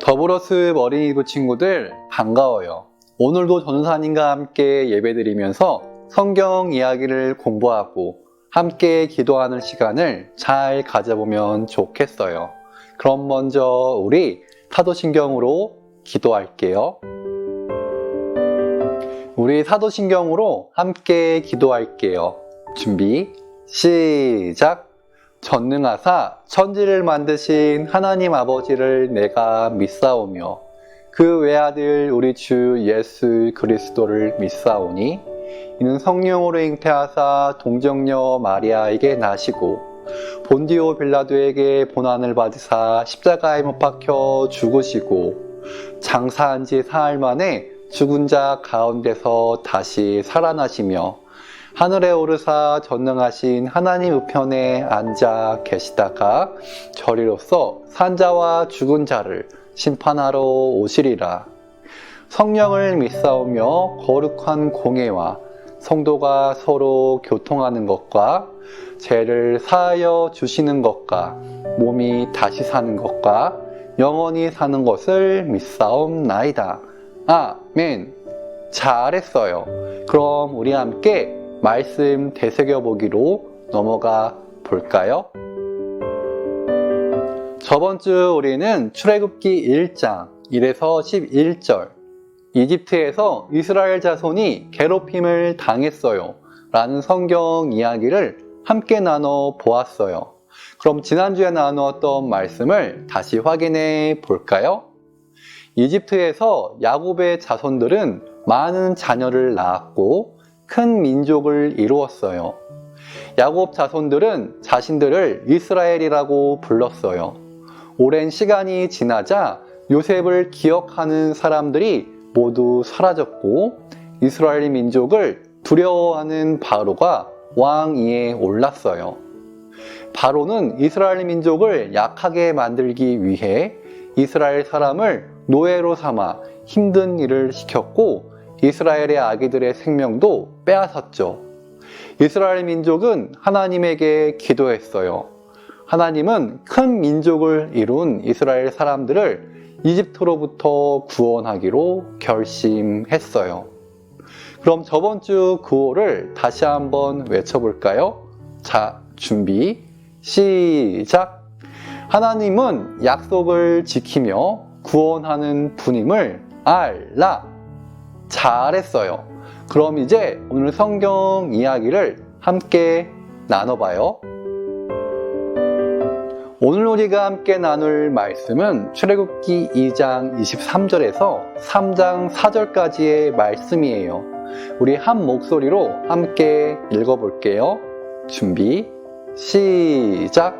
더블어스 어린이부 친구들 반가워요. 오늘도 전도사님과 함께 예배드리면서 성경 이야기를 공부하고 함께 기도하는 시간을 잘 가져보면 좋겠어요. 그럼 먼저 우리 사도신경으로 기도할게요. 우리 사도신경으로 함께 기도할게요. 준비, 시작! 전능하사 천지를 만드신 하나님 아버지를 내가 믿사오며 그 외아들 우리 주 예수 그리스도를 믿사오니 이는 성령으로 잉태하사 동정녀 마리아에게 나시고 본디오 빌라도에게 고난을 받으사 십자가에 못 박혀 죽으시고 장사한 지 사흘 만에 죽은 자 가운데서 다시 살아나시며 하늘에 오르사 전능하신 하나님 우편에 앉아 계시다가 저리로서 산자와 죽은 자를 심판하러 오시리라. 성령을 믿사오며 거룩한 공예와 성도가 서로 교통하는 것과 죄를 사하여 주시는 것과 몸이 다시 사는 것과 영원히 사는 것을 믿사옵나이다. 아멘. 잘했어요. 그럼 우리 함께 말씀 되새겨보기로 넘어가 볼까요? 저번 주 우리는 출애굽기 1장 1에서 11절 이집트에서 이스라엘 자손이 괴롭힘을 당했어요 라는 성경 이야기를 함께 나눠 보았어요. 그럼 지난주에 나누었던 말씀을 다시 확인해 볼까요? 이집트에서 야곱의 자손들은 많은 자녀를 낳았고 큰 민족을 이루었어요. 야곱 자손들은 자신들을 이스라엘이라고 불렀어요. 오랜 시간이 지나자 요셉을 기억하는 사람들이 모두 사라졌고 이스라엘 민족을 두려워하는 바로가 왕위에 올랐어요. 바로는 이스라엘 민족을 약하게 만들기 위해 이스라엘 사람을 노예로 삼아 힘든 일을 시켰고 이스라엘의 아기들의 생명도 빼앗았죠. 이스라엘 민족은 하나님에게 기도했어요. 하나님은 큰 민족을 이룬 이스라엘 사람들을 이집트로부터 구원하기로 결심했어요. 그럼 저번 주 구호를 다시 한번 외쳐볼까요? 자, 준비, 시작! 하나님은 약속을 지키며 구원하는 분임을 알라! 잘했어요. 그럼 이제 오늘 성경 이야기를 함께 나눠봐요. 오늘 우리가 함께 나눌 말씀은 출애굽기 2장 23절에서 3장 4절까지의 말씀이에요. 우리 한 목소리로 함께 읽어볼게요. 준비, 시작!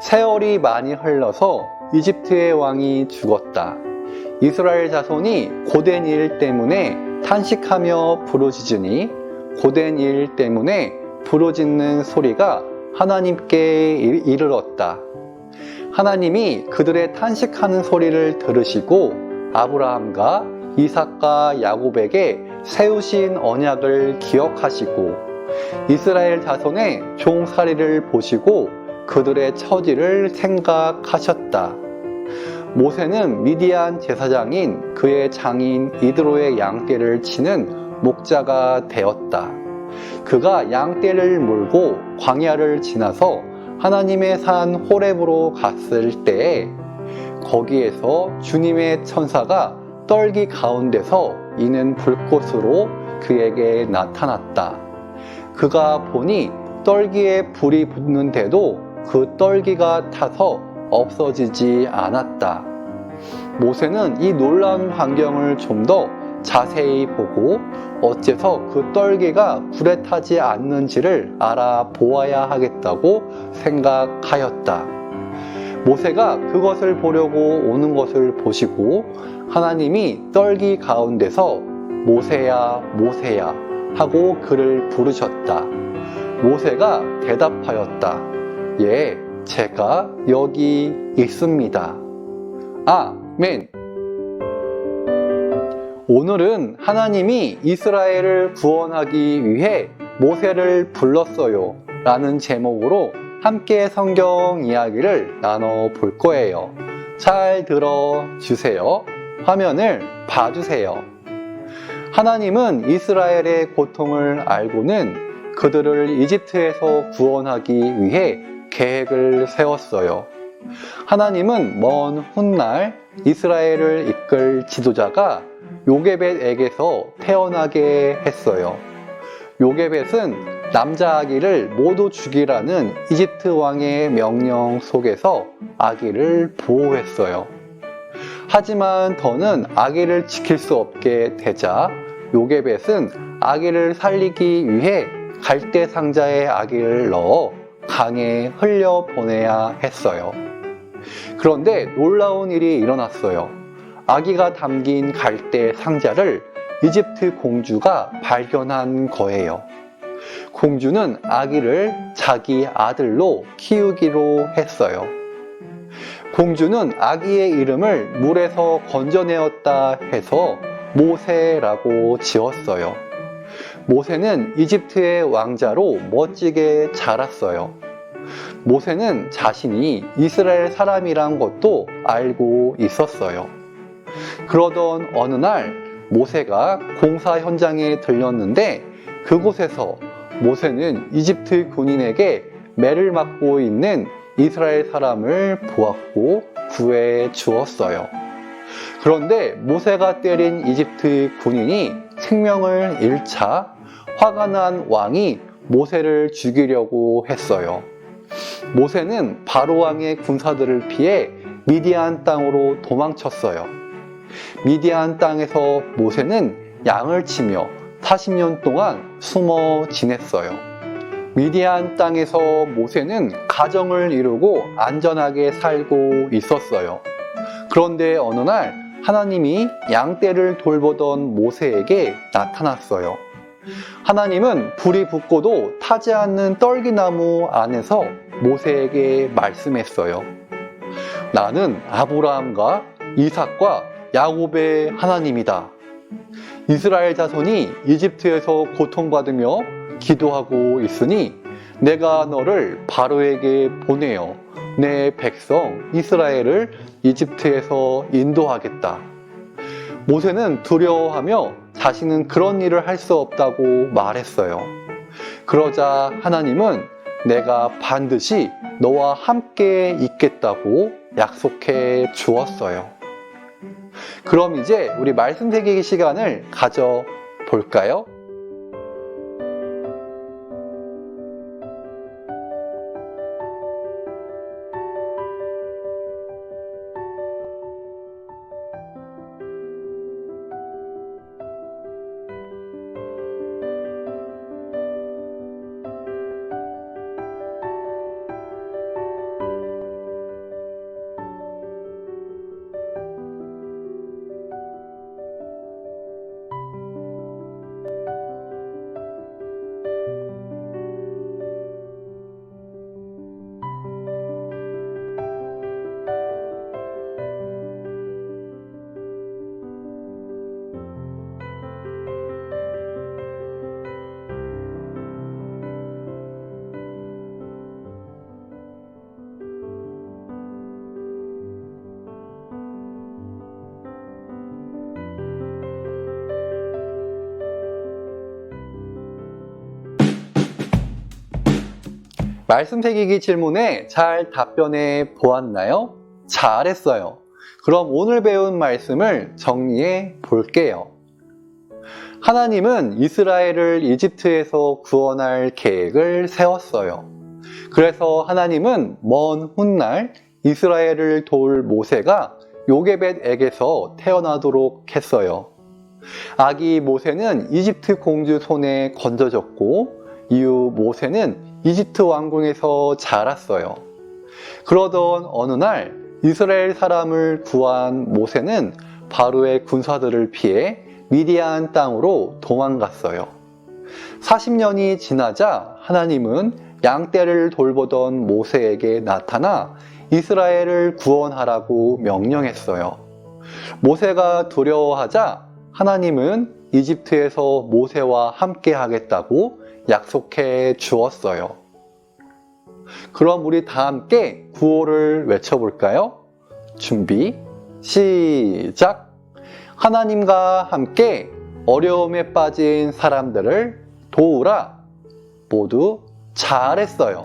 세월이 많이 흘러서 이집트의 왕이 죽었다. 이스라엘 자손이 고된 일 때문에 탄식하며 부르짖으니 고된 일 때문에 부르짖는 소리가 하나님께 이르렀다. 하나님이 그들의 탄식하는 소리를 들으시고 아브라함과 이삭과 야곱에게 세우신 언약을 기억하시고 이스라엘 자손의 종살이를 보시고 그들의 처지를 생각하셨다. 모세는 미디안 제사장인 그의 장인 이드로의 양떼를 치는 목자가 되었다. 그가 양떼를 몰고 광야를 지나서 하나님의 산 호렙으로 갔을 때에 거기에서 주님의 천사가 떨기 가운데서 이는 불꽃으로 그에게 나타났다. 그가 보니 떨기에 불이 붙는데도 그 떨기가 타서 없어지지 않았다. 모세는 이 놀라운 광경을 좀 더 자세히 보고 어째서 그 떨기가 불에 타지 않는지를 알아보아야 하겠다고 생각하였다. 모세가 그것을 보려고 오는 것을 보시고 하나님이 떨기 가운데서 모세야 모세야 하고 그를 부르셨다. 모세가 대답하였다. 예, 제가 여기 있습니다. 아멘. 오늘은 하나님이 이스라엘을 구원하기 위해 모세를 불렀어요 라는 제목으로 함께 성경 이야기를 나눠볼 거예요. 잘 들어주세요. 화면을 봐주세요. 하나님은 이스라엘의 고통을 알고는 그들을 이집트에서 구원하기 위해 계획을 세웠어요. 하나님은 먼 훗날 이스라엘을 이끌 지도자가 요게벳에게서 태어나게 했어요. 요게벳은 남자 아기를 모두 죽이라는 이집트 왕의 명령 속에서 아기를 보호했어요. 하지만 더는 아기를 지킬 수 없게 되자 요게벳은 아기를 살리기 위해 갈대 상자에 아기를 넣어 강에 흘려보내야 했어요. 그런데 놀라운 일이 일어났어요. 아기가 담긴 갈대 상자를 이집트 공주가 발견한 거예요. 공주는 아기를 자기 아들로 키우기로 했어요. 공주는 아기의 이름을 물에서 건져내었다 해서 모세라고 지었어요. 모세는 이집트의 왕자로 멋지게 자랐어요. 모세는 자신이 이스라엘 사람이란 것도 알고 있었어요. 그러던 어느 날 모세가 공사 현장에 들렸는데 그곳에서 모세는 이집트 군인에게 매를 맞고 있는 이스라엘 사람을 보았고 구해 주었어요. 그런데 모세가 때린 이집트 군인이 생명을 잃자 화가 난 왕이 모세를 죽이려고 했어요. 모세는 바로 왕의 군사들을 피해 미디안 땅으로 도망쳤어요. 미디안 땅에서 모세는 양을 치며 40년 동안 숨어 지냈어요. 미디안 땅에서 모세는 가정을 이루고 안전하게 살고 있었어요. 그런데 어느 날 하나님이 양떼를 돌보던 모세에게 나타났어요. 하나님은 불이 붙고도 타지 않는 떨기나무 안에서 모세에게 말씀했어요. 나는 아브라함과 이삭과 야곱의 하나님이다. 이스라엘 자손이 이집트에서 고통받으며 기도하고 있으니 내가 너를 바로에게 보내어 내 백성 이스라엘을 이집트에서 인도하겠다. 모세는 두려워하며 자신은 그런 일을 할 수 없다고 말했어요. 그러자 하나님은 내가 반드시 너와 함께 있겠다고 약속해 주었어요. 그럼 이제 우리 말씀 새기기 시간을 가져볼까요? 말씀 새기기 질문에 잘 답변해 보았나요? 잘했어요. 그럼 오늘 배운 말씀을 정리해 볼게요. 하나님은 이스라엘을 이집트에서 구원할 계획을 세웠어요. 그래서 하나님은 먼 훗날 이스라엘을 도울 모세가 요게벳에게서 태어나도록 했어요. 아기 모세는 이집트 공주 손에 건져졌고 이후 모세는 이집트 왕궁에서 자랐어요. 그러던 어느 날 이스라엘 사람을 구한 모세는 바로의 군사들을 피해 미디안 땅으로 도망갔어요. 40년이 지나자 하나님은 양떼를 돌보던 모세에게 나타나 이스라엘을 구원하라고 명령했어요. 모세가 두려워하자 하나님은 이집트에서 모세와 함께 하겠다고 약속해 주었어요. 그럼 우리 다 함께 구호를 외쳐볼까요? 준비, 시작! 하나님과 함께 어려움에 빠진 사람들을 도우라. 모두 잘했어요.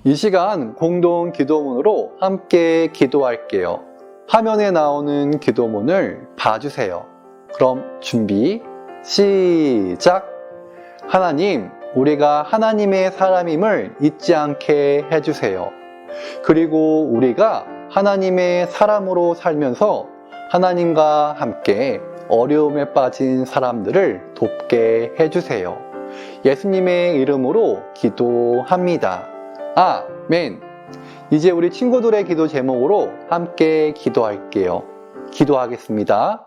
이 시간 공동 기도문으로 함께 기도할게요. 화면에 나오는 기도문을 봐주세요. 그럼 준비, 시작! 하나님, 우리가 하나님의 사람임을 잊지 않게 해주세요. 그리고 우리가 하나님의 사람으로 살면서 하나님과 함께 어려움에 빠진 사람들을 돕게 해주세요. 예수님의 이름으로 기도합니다. 아멘. 이제 우리 친구들의 기도 제목으로 함께 기도할게요. 기도하겠습니다.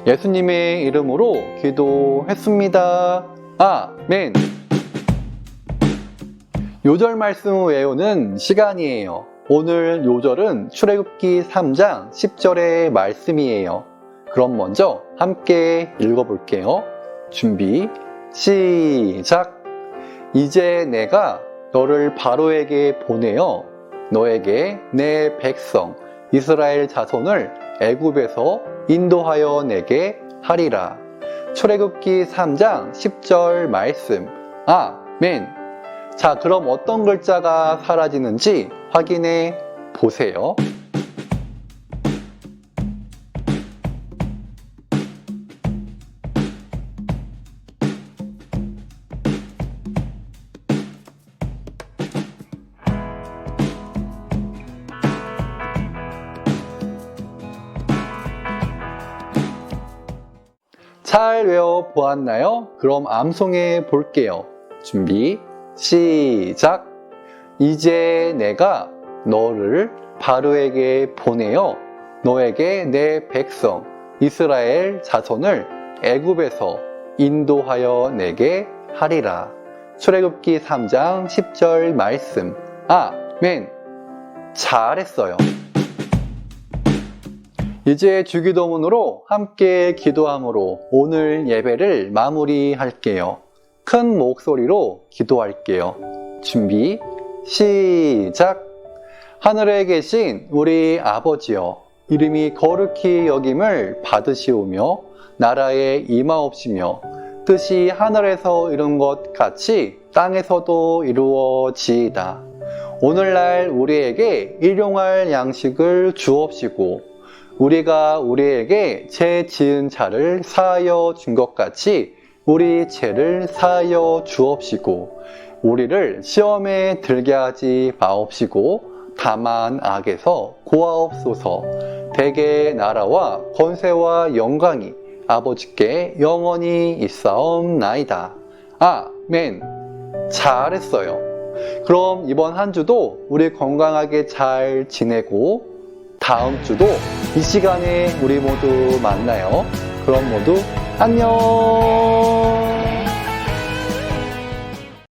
예수님의 이름으로 기도했습니다. 아멘. 요절 말씀 외우는 시간이에요. 오늘 요절은 출애굽기 3장 10절의 말씀이에요. 그럼 먼저 함께 읽어볼게요. 준비, 시작! 이제 내가 너를 바로에게 보내어 너에게 내 백성 이스라엘 자손을 애굽에서 인도하여 내게 하리라. 출애굽기 3장 10절 말씀. 아멘. 자, 그럼 어떤 글자가 사라지는지 확인해 보세요. 잘 외워 보았나요? 그럼 암송해 볼게요. 준비, 시작! 이제 내가 너를 바로에게 보내어 너에게 내 백성 이스라엘 자손을 애굽에서 인도하여 내게 하리라. 출애굽기 3장 10절 말씀. 아멘. 잘했어요. 이제 주기도문으로 함께 기도함으로 오늘 예배를 마무리할게요. 큰 목소리로 기도할게요. 준비, 시작! 하늘에 계신 우리 아버지여, 이름이 거룩히 여김을 받으시오며 나라에 임하옵시며 뜻이 하늘에서 이룬 것 같이 땅에서도 이루어지이다. 오늘날 우리에게 일용할 양식을 주옵시고 우리가 우리에게 죄 지은 자를 사하여 준 것 같이 우리 죄를 사하여 주옵시고 우리를 시험에 들게 하지 마옵시고 다만 악에서 구하옵소서. 대개 나라와 권세와 영광이 아버지께 영원히 있사옵나이다. 아멘. 잘했어요. 그럼 이번 한 주도 우리 건강하게 잘 지내고 다음 주도 이 시간에 우리 모두 만나요. 그럼 모두 안녕.